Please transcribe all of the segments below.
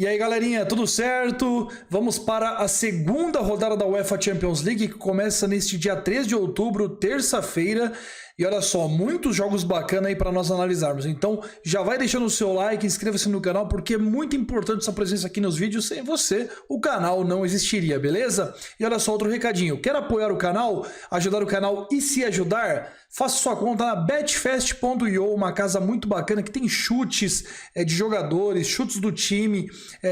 E aí, galerinha, tudo certo? Vamos para a segunda rodada da UEFA Champions League, que começa neste dia 3 de outubro, terça-feira. E olha só, muitos jogos bacanas aí para nós analisarmos. Então, já vai deixando o seu like, inscreva-se no canal, porque é muito importante sua presença aqui nos vídeos. Sem você, o canal não existiria, beleza? E olha só, outro recadinho. Quer apoiar o canal, ajudar o canal e se ajudar? Faça sua conta na betfast.io, uma casa muito bacana que tem chutes de jogadores, chutes do time,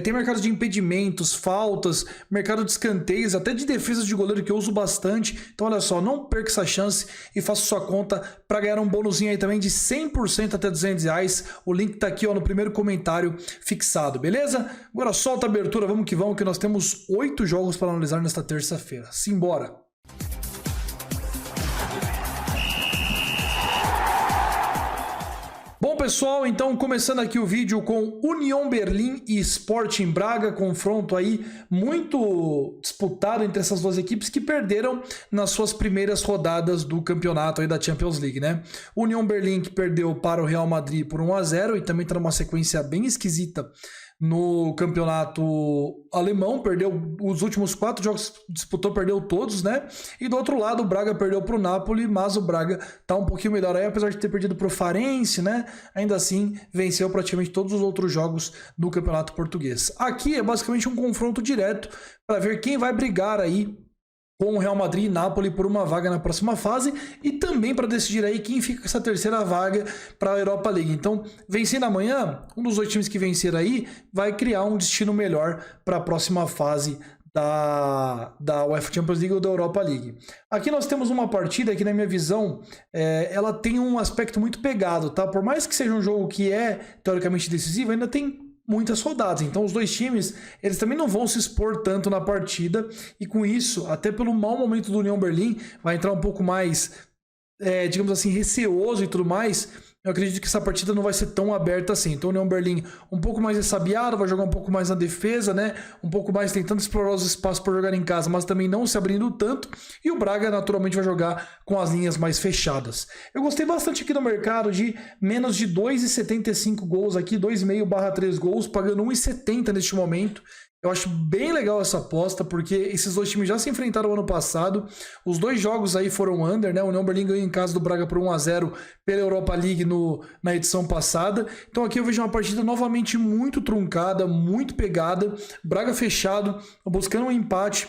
tem mercado de impedimentos, faltas, mercado de escanteios, até de defesa de goleiro que eu uso bastante. Então olha só, não perca essa chance e faça sua conta para ganhar um bônusinho aí também de 100% até R$200. O link tá aqui ó, no primeiro comentário fixado, beleza? Agora solta a abertura, vamos que nós temos 8 jogos para analisar nesta terça-feira. Simbora! Bom pessoal, então começando aqui o vídeo com União Berlim e Sporting Braga, confronto aí muito disputado entre essas duas equipes que perderam nas suas primeiras rodadas do campeonato aí da Champions League, né? União Berlim que perdeu para o Real Madrid por 1-0 e também está numa sequência bem esquisita no campeonato alemão, perdeu os últimos 4 jogos que disputou, perdeu todos, né? E do outro lado o Braga perdeu para o Napoli, mas o Braga tá um pouquinho melhor aí, apesar de ter perdido para o Farense, né? Ainda assim venceu praticamente todos os outros jogos do campeonato português. Aqui é basicamente um confronto direto para ver quem vai brigar aí com o Real Madrid e Napoli por uma vaga na próxima fase e também para decidir aí quem fica com essa terceira vaga para a Europa League. Então, vencendo amanhã, um dos 2 times que vencer aí vai criar um destino melhor para a próxima fase da UEFA Champions League ou da Europa League. Aqui nós temos uma partida que, na minha visão, ela tem um aspecto muito pegado, tá? Por mais que seja um jogo que é teoricamente decisivo, ainda tem muitas rodadas, então os 2 times eles também não vão se expor tanto na partida e com isso, até pelo mau momento do União Berlim, vai entrar um pouco mais, digamos assim, receoso e tudo mais. Eu acredito que essa partida não vai ser tão aberta assim. Então o União Berlim um pouco mais ressabiado, vai jogar um pouco mais na defesa, né? Um pouco mais tentando explorar os espaços para jogar em casa, mas também não se abrindo tanto. E o Braga naturalmente vai jogar com as linhas mais fechadas. Eu gostei bastante aqui no mercado de menos de 2,75 gols aqui, 2,5/3 gols, pagando 1,70 neste momento. Eu acho bem legal essa aposta, porque esses 2 times já se enfrentaram ano passado. Os 2 jogos aí foram under, né? O União Berlim ganhou em casa do Braga por 1-0 pela Europa League na edição passada. Então aqui eu vejo uma partida novamente muito truncada, muito pegada. Braga fechado, buscando um empate.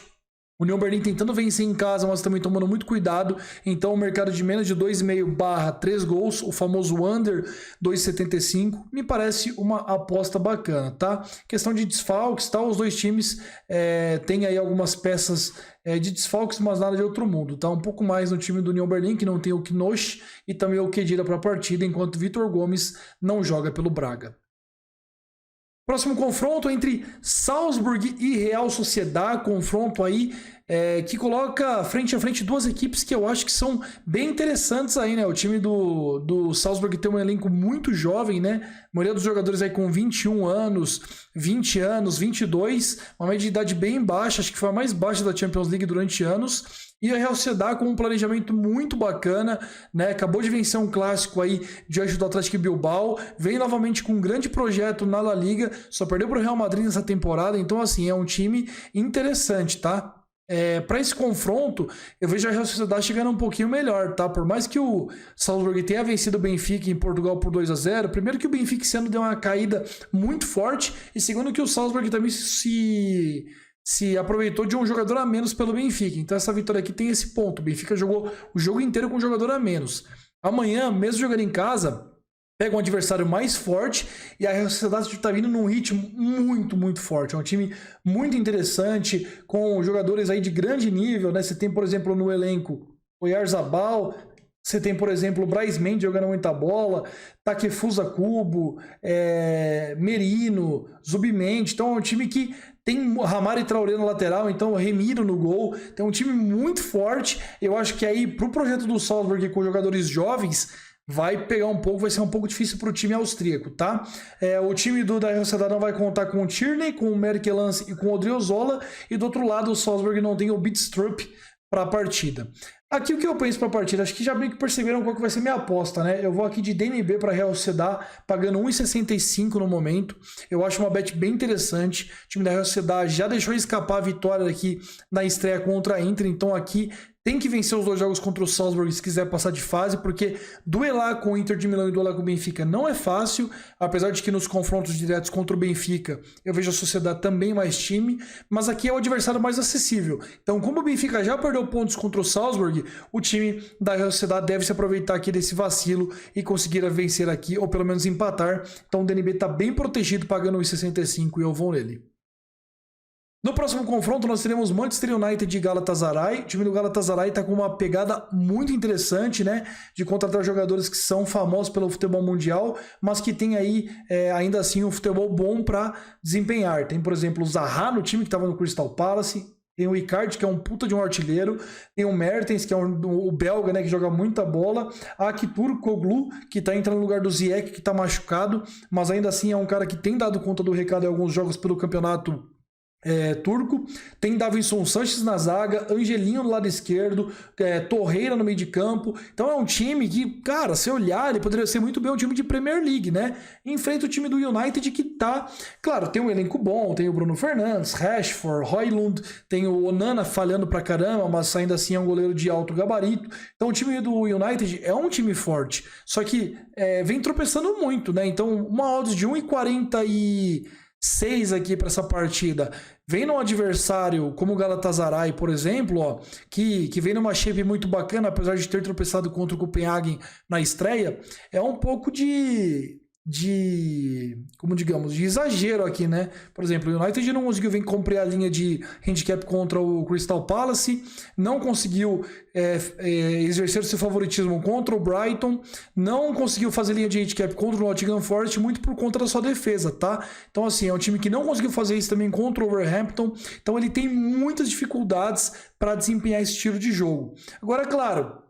União Berlim tentando vencer em casa, mas também tomando muito cuidado. Então o mercado de menos de 2,5/3 gols, o famoso under 2,75, me parece uma aposta bacana, tá? Questão de desfalques, tá? Os 2 times têm aí algumas peças de desfalques, mas nada de outro mundo, tá? Um pouco mais no time do União Berlim, que não tem o Knoche e também o Khedira para a partida, enquanto Vitor Gomes não joga pelo Braga. Próximo confronto entre Salzburg e Real Sociedad, confronto aí que coloca frente a frente 2 equipes que eu acho que são bem interessantes aí, né? O time do Salzburg tem um elenco muito jovem, né? A maioria dos jogadores aí com 21 anos, 20 anos, 22, uma média de idade bem baixa, acho que foi a mais baixa da Champions League durante anos. E a Real Sociedad com um planejamento muito bacana, né? Acabou de vencer um clássico aí diante do Atlético Bilbao, vem novamente com um grande projeto na La Liga, só perdeu para o Real Madrid nessa temporada, então assim, é um time interessante, tá? Para esse confronto, eu vejo a Real Sociedad chegando um pouquinho melhor, tá? Por mais que o Salzburg tenha vencido o Benfica em Portugal por 2-0, primeiro que o Benfica esse ano deu uma caída muito forte, e segundo que o Salzburg também se aproveitou de um jogador a menos pelo Benfica. Então essa vitória aqui tem esse ponto. O Benfica jogou o jogo inteiro com um jogador a menos. Amanhã, mesmo jogando em casa, pega um adversário mais forte e a Real Sociedad está vindo num ritmo muito forte. É um time muito interessante, com jogadores aí de grande nível, né? Você tem, por exemplo, no elenco o Oyarzabal, você tem, por exemplo, o Brais Mendes jogando muita bola, Takefusa Kubo, Merino, Zubimendi. Então é um time que tem Ramar e Traoré no lateral, então Remiro no gol. Tem um time muito forte. Eu acho que aí, pro projeto do Salzburg com jogadores jovens, vai pegar um pouco, vai ser um pouco difícil para o time austríaco, tá? O time da Real Sociedad não vai contar com o Tierney, com o Merkelans e com o Odriozola, e do outro lado o Salzburg não tem o Bidstrup para a partida. Aqui o que eu penso para a partida, acho que já meio que perceberam qual que vai ser minha aposta, né? Eu vou aqui de DNB para Real Sociedad, pagando 1,65 no momento. Eu acho uma bet bem interessante. O time da Real Sociedad já deixou escapar a vitória aqui na estreia contra a Inter, então aqui tem que vencer os 2 jogos contra o Salzburg se quiser passar de fase, porque duelar com o Inter de Milão e duelar com o Benfica não é fácil, apesar de que nos confrontos diretos contra o Benfica eu vejo a Sociedade também mais time, mas aqui é o adversário mais acessível. Então, como o Benfica já perdeu pontos contra o Salzburg, o time da Real Sociedade deve se aproveitar aqui desse vacilo e conseguir vencer aqui, ou pelo menos empatar. Então o DNB está bem protegido, pagando 1,65 e eu vou nele. No próximo confronto, nós teremos Manchester United e Galatasaray. O time do Galatasaray está com uma pegada muito interessante, né? De contratar jogadores que são famosos pelo futebol mundial, mas que tem aí, ainda assim, um futebol bom para desempenhar. Tem, por exemplo, o Zaha no time que estava no Crystal Palace. Tem o Icardi, que é um puta de um artilheiro. Tem o Mertens, que é o belga, né, que joga muita bola. A Aktürkoğlu, que está entrando no lugar do Ziyech, que está machucado, mas ainda assim é um cara que tem dado conta do recado em alguns jogos pelo campeonato turco. Tem Davinson Sanches na zaga, Angelinho no lado esquerdo, Torreira no meio de campo. Então é um time que, cara, se olhar, ele poderia ser muito bem um time de Premier League, né? Enfrenta o time do United que tá, claro, tem um elenco bom, tem o Bruno Fernandes, Rashford, Højlund, tem o Onana falhando pra caramba, mas ainda assim é um goleiro de alto gabarito. Então o time do United é um time forte, só que vem tropeçando muito, né? Então uma odds de 1,46 aqui para essa partida, vem num adversário como o Galatasaray, por exemplo, ó, que vem numa shape muito bacana, apesar de ter tropeçado contra o Copenhagen na estreia, é um pouco como digamos, de exagero aqui, né? Por exemplo, o United não conseguiu vir cumprir a linha de handicap contra o Crystal Palace, não conseguiu exercer seu favoritismo contra o Brighton, não conseguiu fazer linha de handicap contra o Nottingham Forest, muito por conta da sua defesa, tá? Então, assim, é um time que não conseguiu fazer isso também contra o Wolverhampton, então ele tem muitas dificuldades para desempenhar esse estilo de jogo. Agora, claro,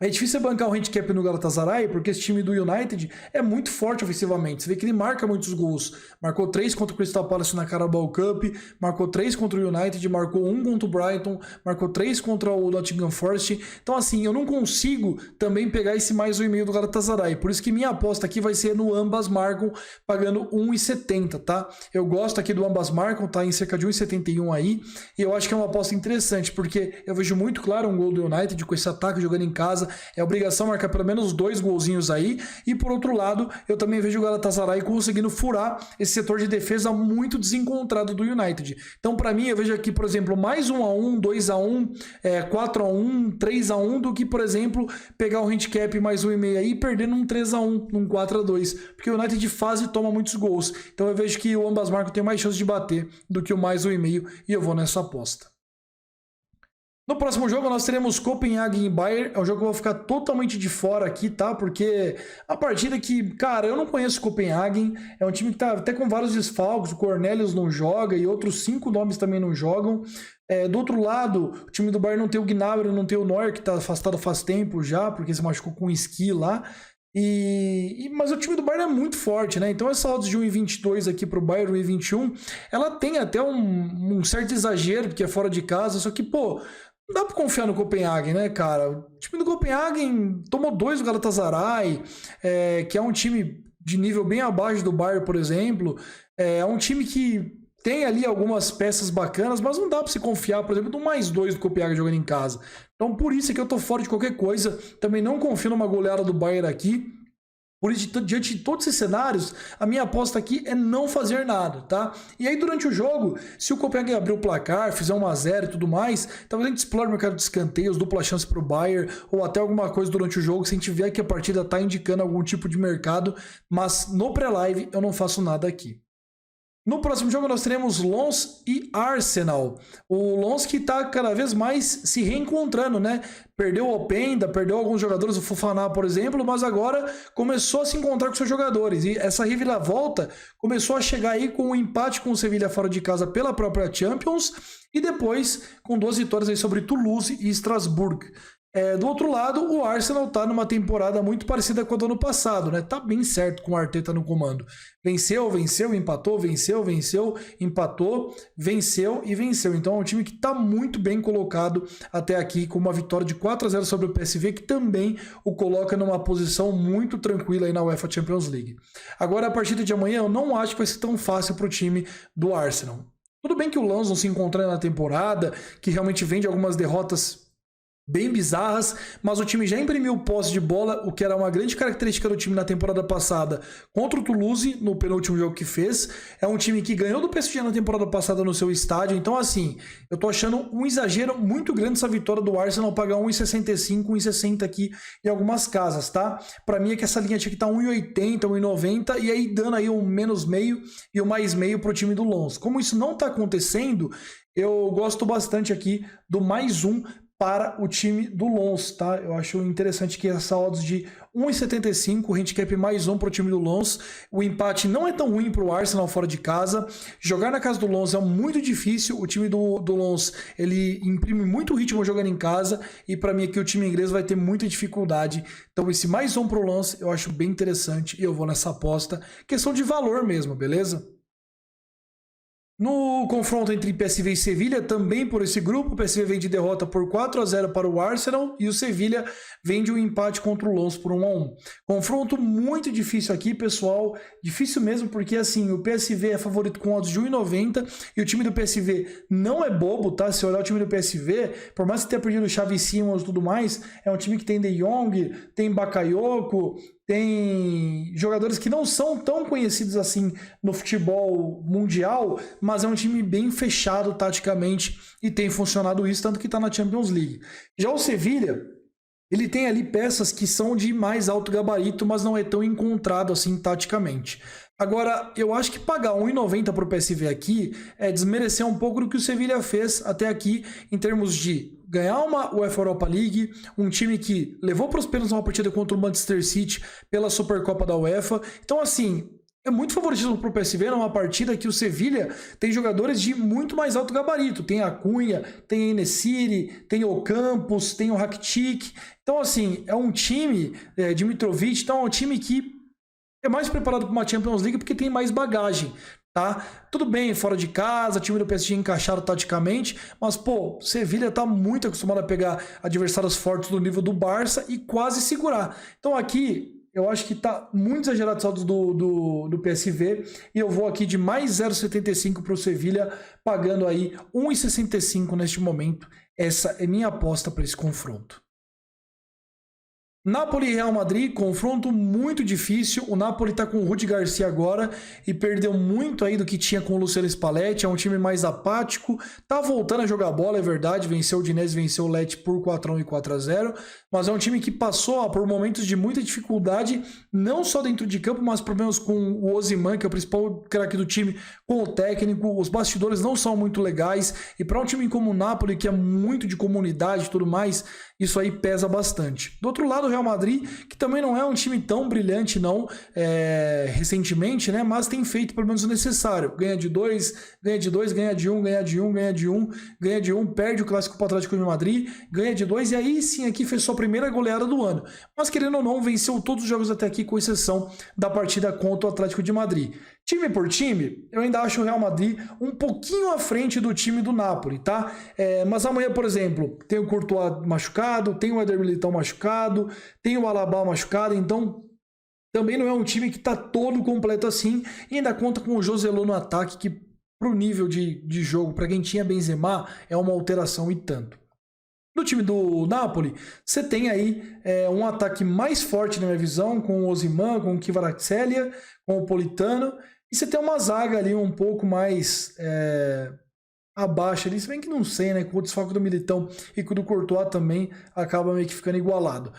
é difícil bancar o handicap no Galatasaray, porque esse time do United é muito forte ofensivamente. Você vê que ele marca muitos gols. Marcou 3 contra o Crystal Palace na Carabao Cup, marcou 3 contra o United, marcou 1 contra o Brighton, marcou 3 contra o Nottingham Forest. Então, assim, eu não consigo também pegar esse mais 1,5 do Galatasaray. Por isso que minha aposta aqui vai ser no ambas marcam, pagando 1,70, tá? Eu gosto aqui do ambas marcam, tá em cerca de 1,71 aí. E eu acho que é uma aposta interessante, porque eu vejo muito claro um gol do United com esse ataque jogando em casa. É obrigação marcar pelo menos 2 golzinhos aí. E por outro lado, eu também vejo o Galatasaray conseguindo furar esse setor de defesa muito desencontrado do United. Então, para mim, eu vejo aqui, por exemplo, mais 1-1, 2-1, 4-1, 3-1, do que, por exemplo, pegar o handicap mais 1,5 aí e perder num 3-1, num 4-2. Porque o United de fase toma muitos gols. Então eu vejo que o ambas marcam tem mais chance de bater do que o mais 1,5 e eu vou nessa aposta. No próximo jogo nós teremos Copenhagen e Bayern. É um jogo que eu vou ficar totalmente de fora aqui, tá? Porque a partida que, cara, eu não conheço Copenhagen. É um time que tá até com vários desfalques. O Cornelius não joga e outros 5 nomes também não jogam. Do outro lado, o time do Bayern não tem o Gnabry, não tem o Neuer, que tá afastado faz tempo já, porque se machucou com o esqui lá. Mas o time do Bayern é muito forte, né? Então essa odds de 1,22 aqui pro Bayern, 1,21, ela tem até um certo exagero, porque é fora de casa, só que, pô, não dá pra confiar no Copenhagen, né, cara? O time do Copenhagen tomou 2 do Galatasaray, que é um time de nível bem abaixo do Bayern, por exemplo. É um time que tem ali algumas peças bacanas, mas não dá pra se confiar, por exemplo, no mais 2 do Copenhagen jogando em casa. Então por isso é que eu tô fora de qualquer coisa. Também não confio numa goleada do Bayern aqui. Por isso, diante de todos esses cenários, a minha aposta aqui é não fazer nada, tá? E aí, durante o jogo, se o Copenhagen abrir o placar, fizer 1-0 e tudo mais, talvez a gente explore o mercado de escanteios, dupla chance para o Bayern, ou até alguma coisa durante o jogo, se a gente ver que a partida está indicando algum tipo de mercado, mas no pré-live eu não faço nada aqui. No próximo jogo nós teremos Lens e Arsenal. O Lens que está cada vez mais se reencontrando, né? Perdeu o Openda, perdeu alguns jogadores, o Fofana, por exemplo, mas agora começou a se encontrar com seus jogadores. E essa reviravolta começou a chegar aí com um empate com o Sevilla fora de casa pela própria Champions e depois com 2 vitórias aí sobre Toulouse e Strasbourg. Do outro lado, o Arsenal tá numa temporada muito parecida com a do ano passado, né? Tá bem certo com o Arteta no comando. Venceu, venceu, empatou, venceu, venceu, empatou, venceu e venceu. Então é um time que tá muito bem colocado até aqui, com uma vitória de 4-0 sobre o PSV, que também o coloca numa posição muito tranquila aí na UEFA Champions League. Agora, a partida de amanhã, eu não acho que vai ser tão fácil pro time do Arsenal. Tudo bem que o Lens não se encontra na temporada, que realmente vem de algumas derrotas bem bizarras, mas o time já imprimiu posse de bola, o que era uma grande característica do time na temporada passada contra o Toulouse, no penúltimo jogo que fez. É um time que ganhou do PSG na temporada passada no seu estádio, então assim, eu tô achando um exagero muito grande essa vitória do Arsenal, pagar 1,65, 1,60 aqui em algumas casas, tá? Pra mim é que essa linha tinha que estar 1,80, 1,90 e aí dando aí um menos meio e o mais meio pro time do Lens. Como isso não tá acontecendo, eu gosto bastante aqui do mais um para o time do Lens, tá? Eu acho interessante que essa odds de 1,75, handicap mais um para o time do Lens. O empate não é tão ruim para o Arsenal fora de casa. Jogar na casa do Lens é muito difícil. O time do Lens, ele imprime muito ritmo jogando em casa e para mim aqui o time inglês vai ter muita dificuldade. Então esse mais um para o Lens eu acho bem interessante e eu vou nessa aposta. Questão de valor mesmo, beleza? No confronto entre PSV e Sevilha, também por esse grupo, o PSV vem de derrota por 4-0 para o Arsenal e o Sevilha vem de um empate contra o Lens por 1-1. Confronto muito difícil aqui, pessoal, difícil mesmo porque assim, o PSV é favorito com odds de 1,90 e o time do PSV não é bobo, tá? Se olhar o time do PSV, por mais que tenha perdido o Xavi Simons e tudo mais, é um time que tem De Jong, tem Bakayoko, tem jogadores que não são tão conhecidos assim no futebol mundial, mas é um time bem fechado taticamente e tem funcionado isso, tanto que está na Champions League. Já o Sevilha, ele tem ali peças que são de mais alto gabarito, mas não é tão encontrado assim taticamente. Agora, eu acho que pagar 1,90 para o PSV aqui é desmerecer um pouco do que o Sevilha fez até aqui em termos de ganhar uma UEFA Europa League, um time que levou para os pênaltis uma partida contra o Manchester City pela Supercopa da UEFA. Então, assim, é muito favoritismo para o PSV numa partida que o Sevilha tem jogadores de muito mais alto gabarito. Tem a Cunha, tem a En-Nesyri, tem o Campos, tem o Rakitic. Então, assim, é um time de Mitrovic, então é um time que é mais preparado para uma Champions League porque tem mais bagagem, tá? Tudo bem, fora de casa, time do PSG encaixado taticamente, mas, pô, Sevilha tá muito acostumado a pegar adversários fortes do nível do Barça e quase segurar. Então aqui, eu acho que tá muito exagerado os saldos do PSV e eu vou aqui de mais 0,75 para o Sevilha, pagando aí 1,65 neste momento. Essa é minha aposta para esse confronto. Napoli e Real Madrid, confronto muito difícil. O Napoli tá com o Rudi Garcia agora e perdeu muito aí do que tinha com o Luciano Spalletti. É um time mais apático, tá voltando a jogar bola, é verdade. Venceu o Udinese, venceu o Lecce por 4-1 e 4-0. Mas é um time que passou por momentos de muita dificuldade, não só dentro de campo, mas problemas com o Osimhen, que é o principal craque do time, com o técnico. Os bastidores não são muito legais. E para um time como o Napoli, que é muito de comunidade e tudo mais, isso aí pesa bastante. Do outro lado, o Real Madrid, que também não é um time tão brilhante não, recentemente, né? Mas tem feito pelo menos o necessário. Ganha de 2, ganha de 2, ganha de 1, ganha de 1, ganha de 1, ganha de 1, perde o clássico para o Atlético de Madrid, ganha de 2 e aí sim aqui fez sua primeira goleada do ano. Mas querendo ou não, venceu todos os jogos até aqui, com exceção da partida contra o Atlético de Madrid. Time por time, eu ainda acho o Real Madrid um pouquinho à frente do time do Napoli, tá? Mas amanhã, por exemplo, tem o Courtois machucado, tem o Éder Militão machucado, tem o Alaba machucado, então também não é um time que tá todo completo assim, e ainda conta com o Joselu no ataque, que pro nível de jogo, para quem tinha Benzema, é uma alteração e tanto. No time do Napoli, você tem aí um ataque mais forte na minha visão, com o Osimhen, com o Kvaratskhelia, com o Politano, e você tem uma zaga ali um pouco mais abaixo ali, se bem que não sei, né? Com o desfalque do Militão e com o do Courtois também acaba meio que ficando igualado.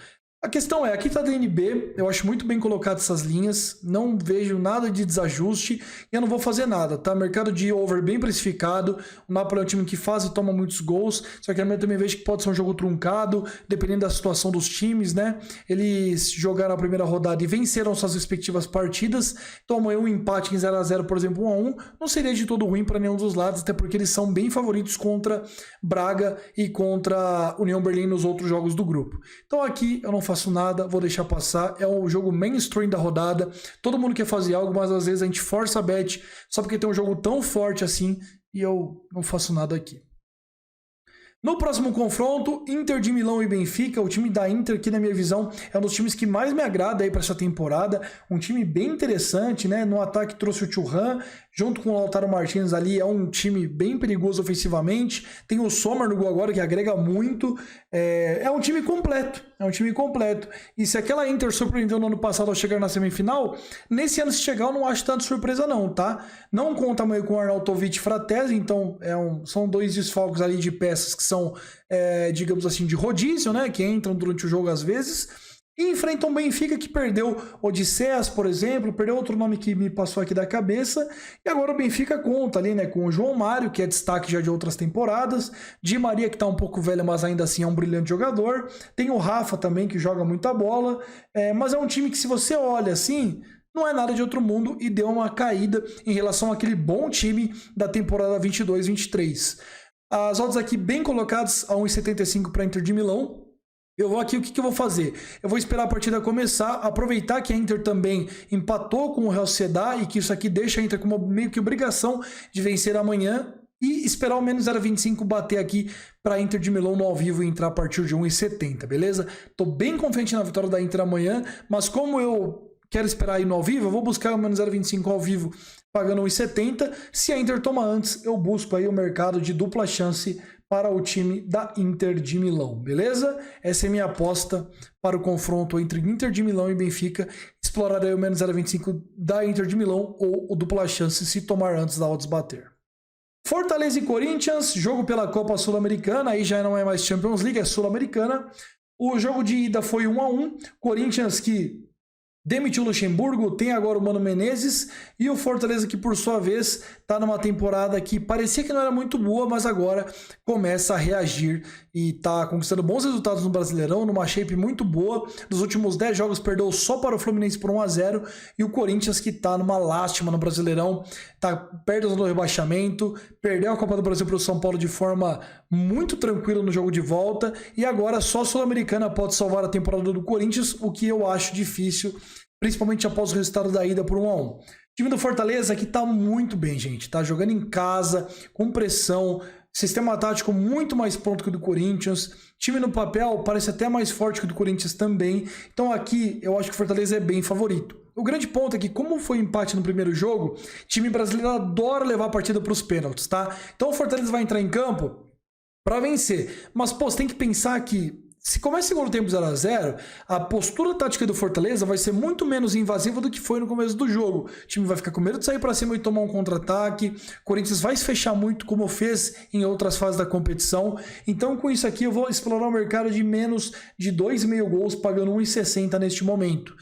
A questão é, aqui tá DNB, eu acho muito bem colocado essas linhas, não vejo nada de desajuste e eu não vou fazer nada, tá? Mercado de over bem precificado, o Napoli é um time que faz e toma muitos gols, só que eu também vejo que pode ser um jogo truncado, dependendo da situação dos times, né? Eles jogaram a primeira rodada e venceram suas respectivas partidas, então amanhã um empate em 0 a 0, por exemplo, 1 a 1, não seria de todo ruim para nenhum dos lados, até porque eles são bem favoritos contra Braga e contra União Berlim nos outros jogos do grupo. Então aqui eu não faço nada, vou deixar passar, é o jogo mainstream da rodada, todo mundo quer fazer algo, mas às vezes a gente força a bet só porque tem um jogo tão forte assim e eu não faço nada aqui. No próximo confronto, Inter de Milão e Benfica, o time da Inter, que na minha visão é um dos times que mais me agrada aí para essa temporada, um time bem interessante, né? No ataque trouxe o Thuram, junto com o Lautaro Martínez ali, é um time bem perigoso ofensivamente, tem o Sommer no gol agora que agrega muito, é um time completo, e se aquela Inter surpreendeu no ano passado ao chegar na semifinal, nesse ano se chegar eu não acho tanto surpresa não, tá? Não conta meio com o Arnautovic e Fratesi, então são dois desfalques ali de peças que são, digamos assim, de rodízio, né? Que entram durante o jogo às vezes. E enfrentam o Benfica, que perdeu Odisseias, por exemplo, perdeu outro nome que me passou aqui da cabeça. E agora o Benfica conta ali, né? Com o João Mário, que é destaque já de outras temporadas. Di Maria, que tá um pouco velho, mas ainda assim é um brilhante jogador. Tem o Rafa também, que joga muita bola. Mas é um time que, se você olha assim, não é nada de outro mundo e deu uma caída em relação àquele bom time da temporada 22-23. As odds aqui bem colocadas a 1,75 para Inter de Milão. Eu vou aqui, o que eu vou fazer? Eu vou esperar a partida começar, aproveitar que a Inter também empatou com o Real Sociedad e que isso aqui deixa a Inter com uma meio que obrigação de vencer amanhã e esperar o menos 0,25 bater aqui para a Inter de Milão no ao vivo e entrar a partir de 1,70, beleza? Tô bem confiante na vitória da Inter amanhã, mas como eu quero esperar aí no ao vivo, eu vou buscar o menos 0,25 ao vivo pagando 1,70. Se a Inter toma antes, eu busco aí o mercado de dupla chance para o time da Inter de Milão, beleza? Essa é a minha aposta para o confronto entre Inter de Milão e Benfica. Explorarei o menos 0,25 da Inter de Milão ou o dupla chance se tomar antes da odds bater. Fortaleza e Corinthians, jogo pela Copa Sul-Americana, aí já não é mais Champions League, é Sul-Americana. O jogo de ida foi 1 a 1, Corinthians que demitiu o Luxemburgo, tem agora o Mano Menezes e o Fortaleza que por sua vez está numa temporada que parecia que não era muito boa, mas agora começa a reagir e está conquistando bons resultados no Brasileirão, numa shape muito boa. Dos últimos 10 jogos perdeu só para o Fluminense por 1 a 0 e o Corinthians que está numa lástima no Brasileirão, está perto do rebaixamento, perdeu a Copa do Brasil para o São Paulo de forma muito tranquila no jogo de volta e agora só a Sul-Americana pode salvar a temporada do Corinthians, o que eu acho difícil, principalmente após o resultado da ida por 1 a 1. O time do Fortaleza aqui tá muito bem, gente. Tá jogando em casa, com pressão, sistema tático muito mais pronto que o do Corinthians. Time no papel parece até mais forte que o do Corinthians também. Então aqui eu acho que o Fortaleza é bem favorito. O grande ponto é que, como foi empate no primeiro jogo, time brasileiro adora levar a partida para os pênaltis, tá? Então o Fortaleza vai entrar em campo para vencer. Mas, pô, você tem que pensar que se começa o segundo tempo 0 a 0, a postura tática do Fortaleza vai ser muito menos invasiva do que foi no começo do jogo. O time vai ficar com medo de sair para cima e tomar um contra-ataque. O Corinthians vai se fechar muito, como fez em outras fases da competição. Então, com isso aqui, eu vou explorar o mercado de menos de 2,5 gols, pagando 1,60 neste momento.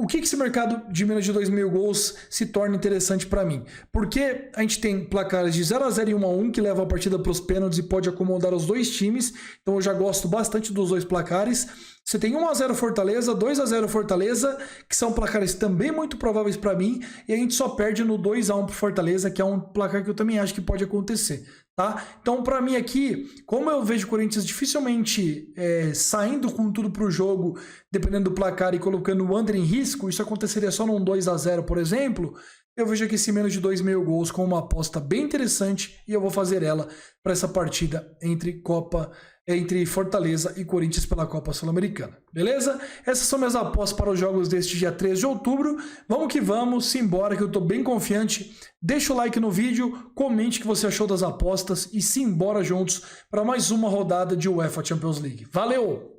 O que esse mercado de menos de 2,5 gols se torna interessante para mim? Porque a gente tem placares de 0 a 0 e 1 a 1 que levam a partida para os pênaltis e pode acomodar os dois times. Então eu já gosto bastante dos dois placares. Você tem 1 a 0 Fortaleza, 2 a 0 Fortaleza, que são placares também muito prováveis para mim. E a gente só perde no 2 a 1 para Fortaleza, que é um placar que eu também acho que pode acontecer. Tá? Então, para mim aqui, como eu vejo o Corinthians dificilmente saindo com tudo para o jogo, dependendo do placar e colocando o under em risco, isso aconteceria só num 2 a 0, por exemplo, eu vejo aqui esse menos de 2,5 gols com uma aposta bem interessante e eu vou fazer ela para essa partida entre Fortaleza e Corinthians pela Copa Sul-Americana. Beleza? Essas são minhas apostas para os jogos deste dia 3 de outubro. Vamos que vamos, simbora que eu estou bem confiante. Deixa o like no vídeo, comente o que você achou das apostas e simbora juntos para mais uma rodada de UEFA Champions League. Valeu!